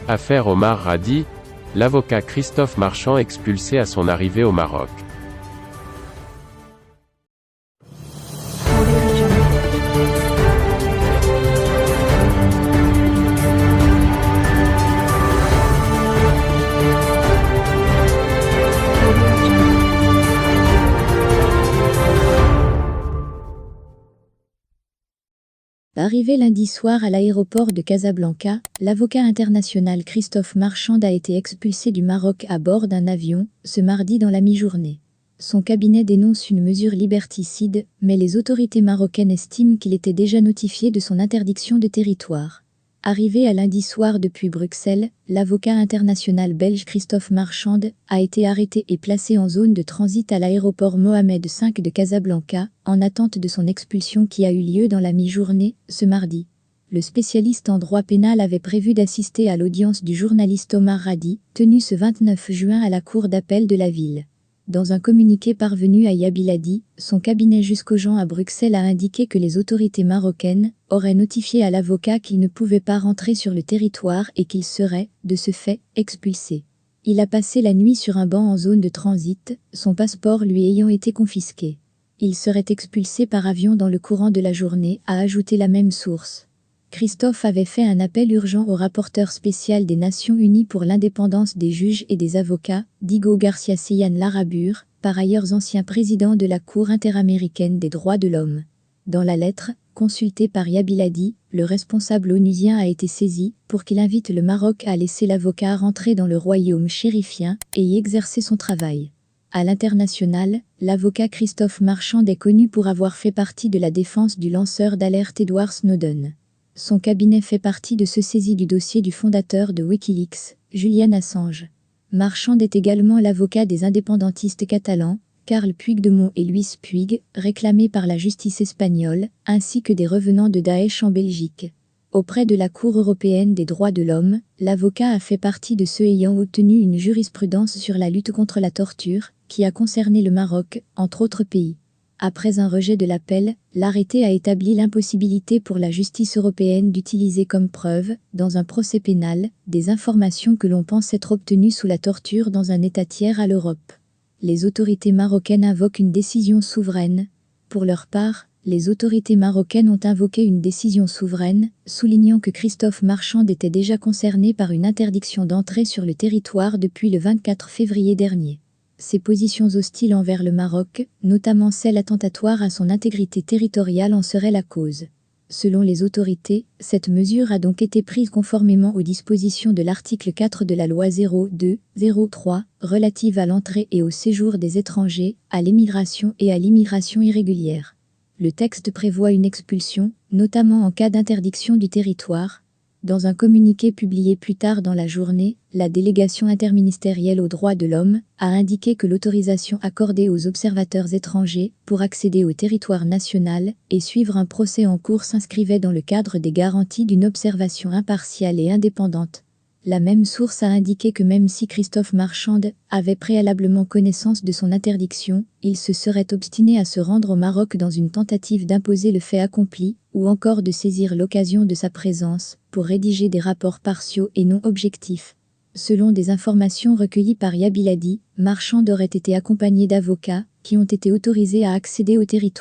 Affaire Omar Radi, l'avocat Christophe Marchand expulsé à son arrivée au Maroc. Arrivé lundi soir à l'aéroport de Casablanca, l'avocat international Christophe Marchand a été expulsé du Maroc à bord d'un avion, ce mardi dans la mi-journée. Son cabinet dénonce une mesure liberticide, mais les autorités marocaines estiment qu'il était déjà notifié de son interdiction de territoire. Arrivé à lundi soir depuis Bruxelles, l'avocat international belge Christophe Marchand a été arrêté et placé en zone de transit à l'aéroport Mohamed V de Casablanca, en attente de son expulsion qui a eu lieu dans la mi-journée, ce mardi. Le spécialiste en droit pénal avait prévu d'assister à l'audience du journaliste Omar Radi, tenue ce 29 juin à la cour d'appel de la ville. Dans un communiqué parvenu à Yabiladi, son cabinet jusqu'aux gens à Bruxelles a indiqué que les autorités marocaines auraient notifié à l'avocat qu'il ne pouvait pas rentrer sur le territoire et qu'il serait, de ce fait, expulsé. Il a passé la nuit sur un banc en zone de transit, son passeport lui ayant été confisqué. Il serait expulsé par avion dans le courant de la journée, a ajouté la même source. Christophe avait fait un appel urgent au rapporteur spécial des Nations Unies pour l'indépendance des juges et des avocats, Diego Garcia Sellán Larrabur, par ailleurs ancien président de la Cour interaméricaine des droits de l'homme. Dans la lettre, consultée par Yabiladi, le responsable onusien a été saisi pour qu'il invite le Maroc à laisser l'avocat rentrer dans le royaume chérifien et y exercer son travail. À l'international, l'avocat Christophe Marchand est connu pour avoir fait partie de la défense du lanceur d'alerte Edward Snowden. Son cabinet fait partie de ceux saisis du dossier du fondateur de Wikileaks, Julian Assange. Marchand est également l'avocat des indépendantistes catalans, Carles Puigdemont et Luis Puig, réclamés par la justice espagnole, ainsi que des revenants de Daesh en Belgique. Auprès de la Cour européenne des droits de l'homme, l'avocat a fait partie de ceux ayant obtenu une jurisprudence sur la lutte contre la torture, qui a concerné le Maroc, entre autres pays. Après un rejet de l'appel, l'arrêté a établi l'impossibilité pour la justice européenne d'utiliser comme preuve, dans un procès pénal, des informations que l'on pense être obtenues sous la torture dans un État tiers à l'Europe. Les autorités marocaines invoquent une décision souveraine. Pour leur part, les autorités marocaines ont invoqué une décision souveraine, soulignant que Christophe Marchand était déjà concerné par une interdiction d'entrée sur le territoire depuis le 24 février dernier. Ses positions hostiles envers le Maroc, notamment celles attentatoires à son intégrité territoriale, en seraient la cause. Selon les autorités, cette mesure a donc été prise conformément aux dispositions de l'article 4 de la loi 02-03 relative à l'entrée et au séjour des étrangers, à l'émigration et à l'immigration irrégulière. Le texte prévoit une expulsion, notamment en cas d'interdiction du territoire. Dans un communiqué publié plus tard dans la journée, la délégation interministérielle aux droits de l'homme a indiqué que l'autorisation accordée aux observateurs étrangers pour accéder au territoire national et suivre un procès en cours s'inscrivait dans le cadre des garanties d'une observation impartiale et indépendante. La même source a indiqué que même si Christophe Marchand avait préalablement connaissance de son interdiction, il se serait obstiné à se rendre au Maroc dans une tentative d'imposer le fait accompli, ou encore de saisir l'occasion de sa présence pour rédiger des rapports partiaux et non objectifs. Selon des informations recueillies par Yabiladi, Marchand aurait été accompagné d'avocats qui ont été autorisés à accéder au territoire.